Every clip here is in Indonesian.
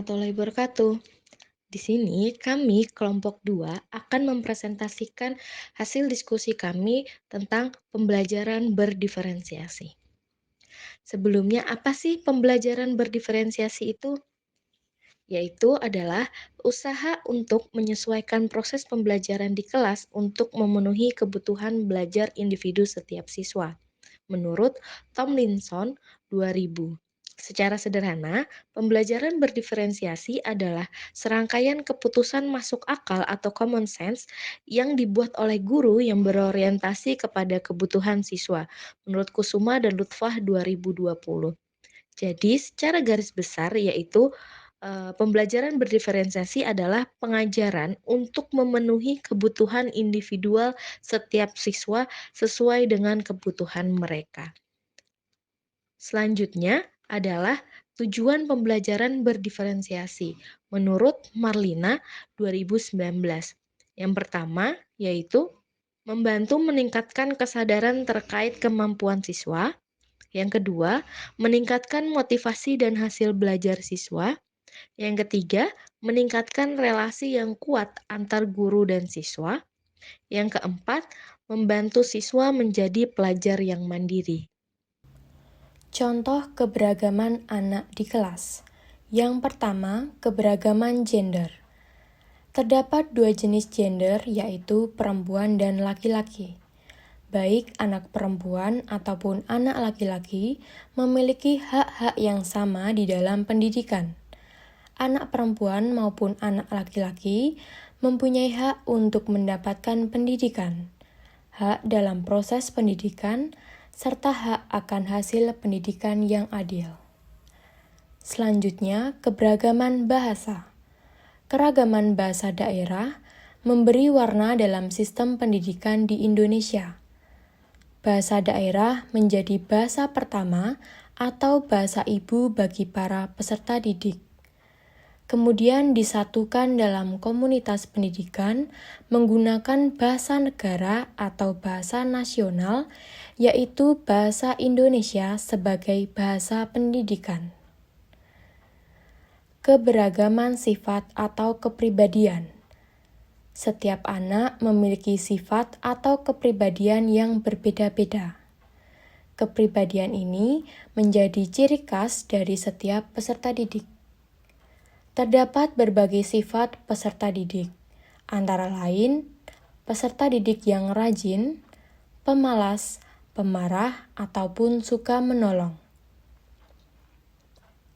warahmatullahi wabarakatuh. Di sini kami kelompok 2 akan mempresentasikan hasil diskusi kami tentang pembelajaran berdiferensiasi. Sebelumnya apa sih pembelajaran berdiferensiasi itu? Yaitu adalah usaha untuk menyesuaikan proses pembelajaran di kelas untuk memenuhi kebutuhan belajar individu setiap siswa. Menurut Tomlinson 2000. Secara sederhana, pembelajaran berdiferensiasi adalah serangkaian keputusan masuk akal atau common sense yang dibuat oleh guru yang berorientasi kepada kebutuhan siswa. Menurut Kusuma dan Lutfah 2020. Jadi, secara garis besar yaitu pembelajaran berdiferensiasi adalah pengajaran untuk memenuhi kebutuhan individual setiap siswa sesuai dengan kebutuhan mereka. Selanjutnya adalah tujuan pembelajaran berdiferensiasi menurut Marlina 2019. Yang pertama yaitu membantu meningkatkan kesadaran terkait kemampuan siswa. Yang kedua, meningkatkan motivasi dan hasil belajar siswa. Yang ketiga, meningkatkan relasi yang kuat antar guru dan siswa. Yang keempat, membantu siswa menjadi pelajar yang mandiri. Contoh keberagaman anak di kelas. Yang pertama, keberagaman gender. Terdapat dua jenis gender, yaitu perempuan dan laki-laki. Baik anak perempuan ataupun anak laki-laki memiliki hak-hak yang sama di dalam pendidikan. Anak perempuan maupun anak laki-laki mempunyai hak untuk mendapatkan pendidikan, hak dalam proses pendidikan, serta hak akan hasil pendidikan yang adil. Selanjutnya, keberagaman bahasa. Keragaman bahasa daerah memberi warna dalam sistem pendidikan di Indonesia. Bahasa daerah menjadi bahasa pertama atau bahasa ibu bagi para peserta didik. Kemudian disatukan dalam komunitas pendidikan menggunakan bahasa negara atau bahasa nasional, yaitu bahasa Indonesia sebagai bahasa pendidikan. Keberagaman sifat atau kepribadian. Setiap anak memiliki sifat atau kepribadian yang berbeda-beda. Kepribadian ini menjadi ciri khas dari setiap peserta didik. Terdapat berbagai sifat peserta didik, antara lain peserta didik yang rajin, pemalas, pemarah, ataupun suka menolong.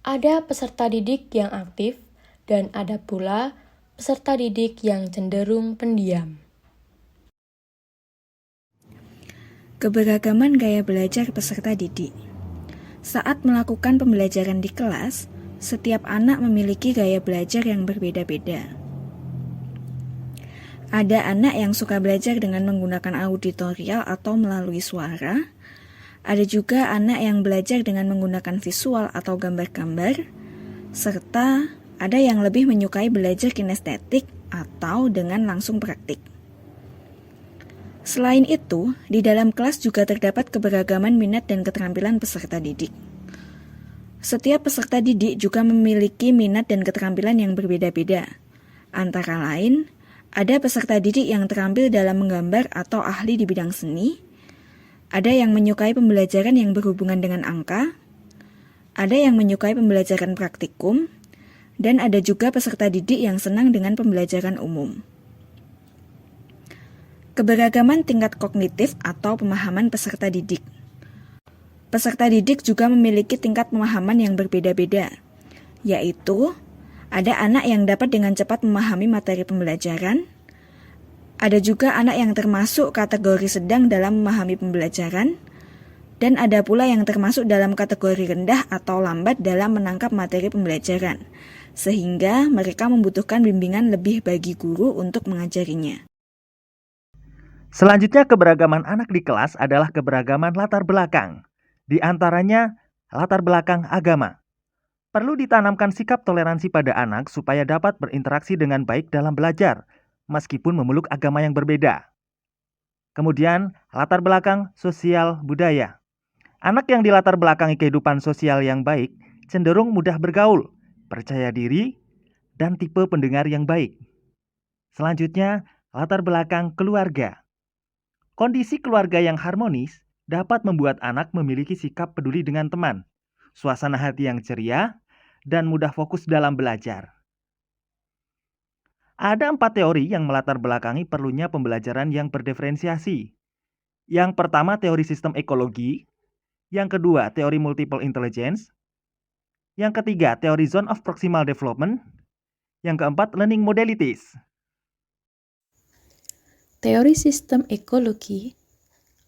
Ada peserta didik yang aktif, dan ada pula peserta didik yang cenderung pendiam. Keberagaman gaya belajar peserta didik. Saat melakukan pembelajaran di kelas, setiap anak memiliki gaya belajar yang berbeda-beda. Ada anak yang suka belajar dengan menggunakan auditorial atau melalui suara. Ada juga anak yang belajar dengan menggunakan visual atau gambar-gambar. Serta ada yang lebih menyukai belajar kinestetik atau dengan langsung praktik. Selain itu, di dalam kelas juga terdapat keberagaman minat dan keterampilan peserta didik. Setiap peserta didik juga memiliki minat dan keterampilan yang berbeda-beda. Antara lain, ada peserta didik yang terampil dalam menggambar atau ahli di bidang seni, ada yang menyukai pembelajaran yang berhubungan dengan angka, ada yang menyukai pembelajaran praktikum, dan ada juga peserta didik yang senang dengan pembelajaran umum. Keberagaman tingkat kognitif atau pemahaman peserta didik. Peserta didik juga memiliki tingkat pemahaman yang berbeda-beda, yaitu ada anak yang dapat dengan cepat memahami materi pembelajaran, ada juga anak yang termasuk kategori sedang dalam memahami pembelajaran, dan ada pula yang termasuk dalam kategori rendah atau lambat dalam menangkap materi pembelajaran, sehingga mereka membutuhkan bimbingan lebih bagi guru untuk mengajarinya. Selanjutnya, keberagaman anak di kelas adalah keberagaman latar belakang. Di antaranya, latar belakang agama. Perlu ditanamkan sikap toleransi pada anak supaya dapat berinteraksi dengan baik dalam belajar, meskipun memeluk agama yang berbeda. Kemudian, latar belakang sosial budaya. Anak yang dilatar belakangi kehidupan sosial yang baik cenderung mudah bergaul, percaya diri, dan tipe pendengar yang baik. Selanjutnya, latar belakang keluarga. Kondisi keluarga yang harmonis dapat membuat anak memiliki sikap peduli dengan teman, suasana hati yang ceria, dan mudah fokus dalam belajar. Ada 4 teori yang melatar belakangi perlunya pembelajaran yang berdiferensiasi. Yang pertama, teori sistem ekologi. Yang kedua, teori multiple intelligence. Yang ketiga, teori zone of proximal development. Yang keempat, learning modalities. Teori sistem ekologi,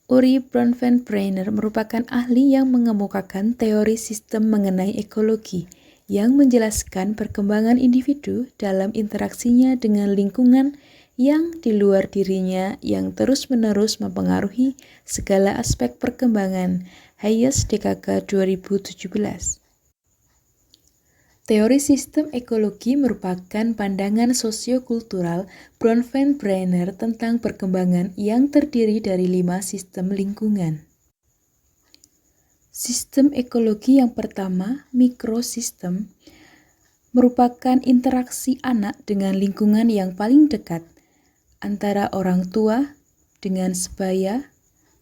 Uri Bronfenbrenner merupakan ahli yang mengemukakan teori sistem mengenai ekologi yang menjelaskan perkembangan individu dalam interaksinya dengan lingkungan yang di luar dirinya yang terus-menerus mempengaruhi segala aspek perkembangan. Hayes DKK 2017. Teori sistem ekologi merupakan pandangan sosiokultural Bronfenbrenner tentang perkembangan yang terdiri dari 5 sistem lingkungan. Sistem ekologi yang pertama, mikrosistem, merupakan interaksi anak dengan lingkungan yang paling dekat, antara orang tua dengan sebaya,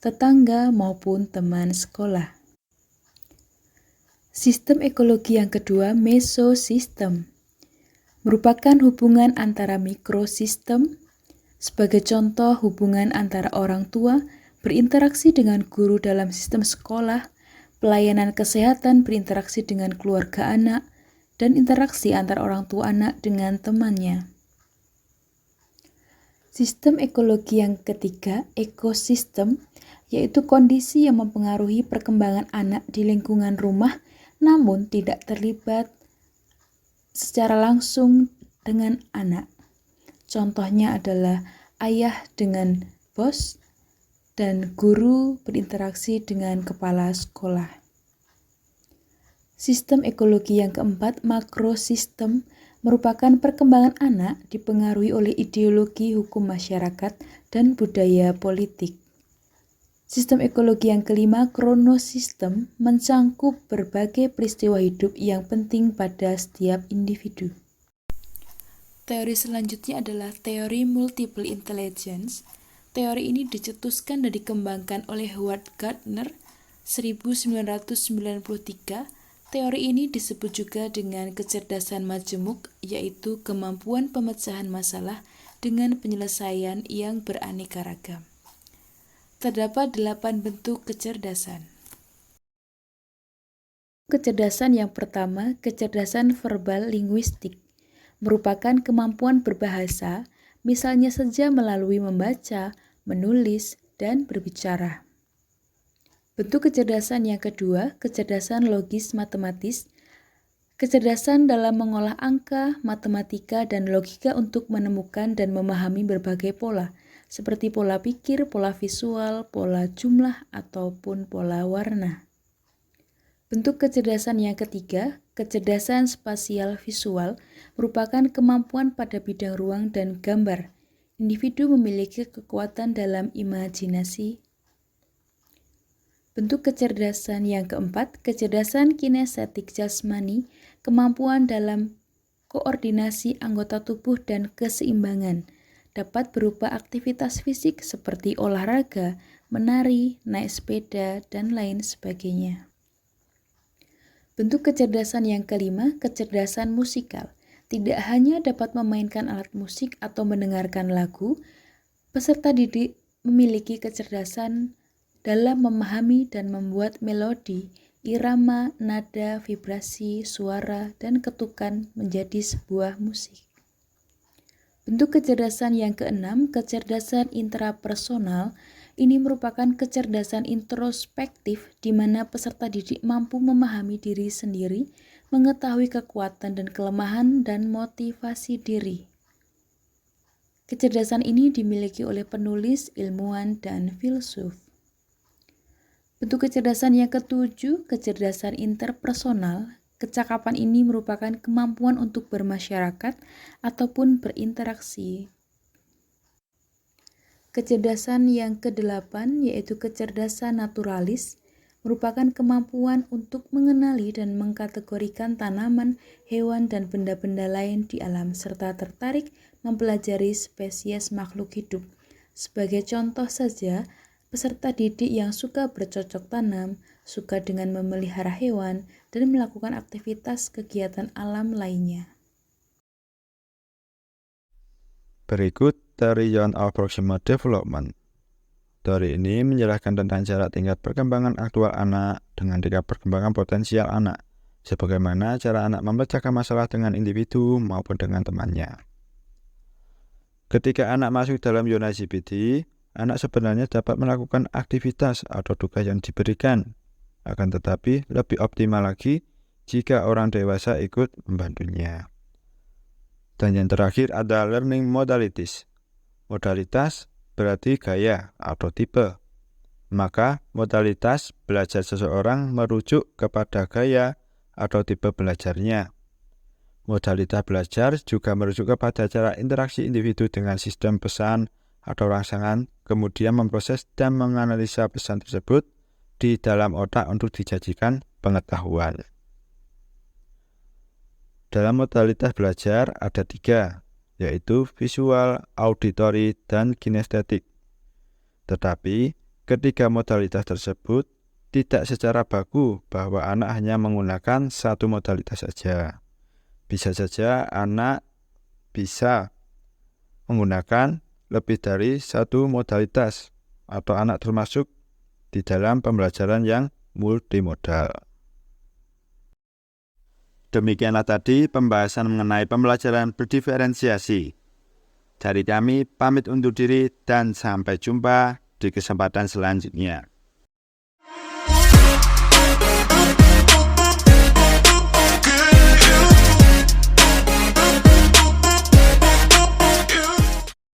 tetangga maupun teman sekolah. Sistem ekologi yang kedua, mesosistem, merupakan hubungan antara mikrosistem, sebagai contoh hubungan antara orang tua berinteraksi dengan guru dalam sistem sekolah, pelayanan kesehatan berinteraksi dengan keluarga anak, dan interaksi antar orang tua anak dengan temannya. Sistem ekologi yang ketiga, ekosistem, yaitu kondisi yang mempengaruhi perkembangan anak di lingkungan rumah namun tidak terlibat secara langsung dengan anak. Contohnya adalah ayah dengan bos dan guru berinteraksi dengan kepala sekolah. Sistem ekologi yang keempat, makrosistem, merupakan perkembangan anak dipengaruhi oleh ideologi hukum masyarakat dan budaya politik. Sistem ekologi yang kelima, kronosistem, mencangkup berbagai peristiwa hidup yang penting pada setiap individu. Teori selanjutnya adalah teori multiple intelligence. Teori ini dicetuskan dan dikembangkan oleh Howard Gardner 1993. Teori ini disebut juga dengan kecerdasan majemuk, yaitu kemampuan pemecahan masalah dengan penyelesaian yang beraneka ragam. Terdapat 8 bentuk kecerdasan. Kecerdasan yang pertama, kecerdasan verbal linguistik, merupakan kemampuan berbahasa, misalnya saja melalui membaca, menulis, dan berbicara. Bentuk kecerdasan yang kedua, kecerdasan logis matematis, kecerdasan dalam mengolah angka, matematika, dan logika untuk menemukan dan memahami berbagai pola, seperti pola pikir, pola visual, pola jumlah, ataupun pola warna. Bentuk kecerdasan yang ketiga, kecerdasan spasial visual, merupakan kemampuan pada bidang ruang dan gambar. Individu memiliki kekuatan dalam imajinasi. Bentuk kecerdasan yang keempat, kecerdasan kinestetik jasmani, kemampuan dalam koordinasi anggota tubuh dan keseimbangan, dapat berupa aktivitas fisik seperti olahraga, menari, naik sepeda, dan lain sebagainya. Bentuk kecerdasan yang kelima, kecerdasan musikal. Tidak hanya dapat memainkan alat musik atau mendengarkan lagu, peserta didik memiliki kecerdasan dalam memahami dan membuat melodi, irama, nada, vibrasi, suara, dan ketukan menjadi sebuah musik. Bentuk kecerdasan yang keenam, kecerdasan intrapersonal, ini merupakan kecerdasan introspektif di mana peserta didik mampu memahami diri sendiri, mengetahui kekuatan dan kelemahan, dan motivasi diri. Kecerdasan ini dimiliki oleh penulis, ilmuwan, dan filsuf. Bentuk kecerdasan yang ketujuh, kecerdasan interpersonal. Kecakapan ini merupakan kemampuan untuk bermasyarakat ataupun berinteraksi. Kecerdasan yang kedelapan yaitu kecerdasan naturalis, merupakan kemampuan untuk mengenali dan mengkategorikan tanaman, hewan, dan benda-benda lain di alam, serta tertarik mempelajari spesies makhluk hidup. Sebagai contoh saja, peserta didik yang suka bercocok tanam, suka dengan memelihara hewan, dan melakukan aktivitas kegiatan alam lainnya. Berikut teori Young of Proximal Development. Teori ini menjelaskan tentang cara tingkat perkembangan aktual anak dengan tingkat perkembangan potensial anak, sebagaimana cara anak memecahkan masalah dengan individu maupun dengan temannya. Ketika anak masuk dalam zona CBD, anak sebenarnya dapat melakukan aktivitas atau tugas yang diberikan, akan tetapi lebih optimal lagi jika orang dewasa ikut membantunya. Dan yang terakhir ada learning modalities. Modalitas berarti gaya atau tipe. Maka modalitas belajar seseorang merujuk kepada gaya atau tipe belajarnya. Modalitas belajar juga merujuk kepada cara interaksi individu dengan sistem pesan atau rangsangan, kemudian memproses dan menganalisa pesan tersebut di dalam otak untuk dijanjikan pengetahuan. Dalam modalitas belajar ada 3, yaitu visual, auditory, dan kinestetik. Tetapi, ketiga modalitas tersebut tidak secara baku bahwa anak hanya menggunakan satu modalitas saja. Bisa saja anak bisa menggunakan lebih dari satu modalitas, atau anak termasuk di dalam pembelajaran yang multimodal. Demikianlah tadi pembahasan mengenai pembelajaran berdiferensiasi. Dari kami pamit undur diri dan sampai jumpa di kesempatan selanjutnya.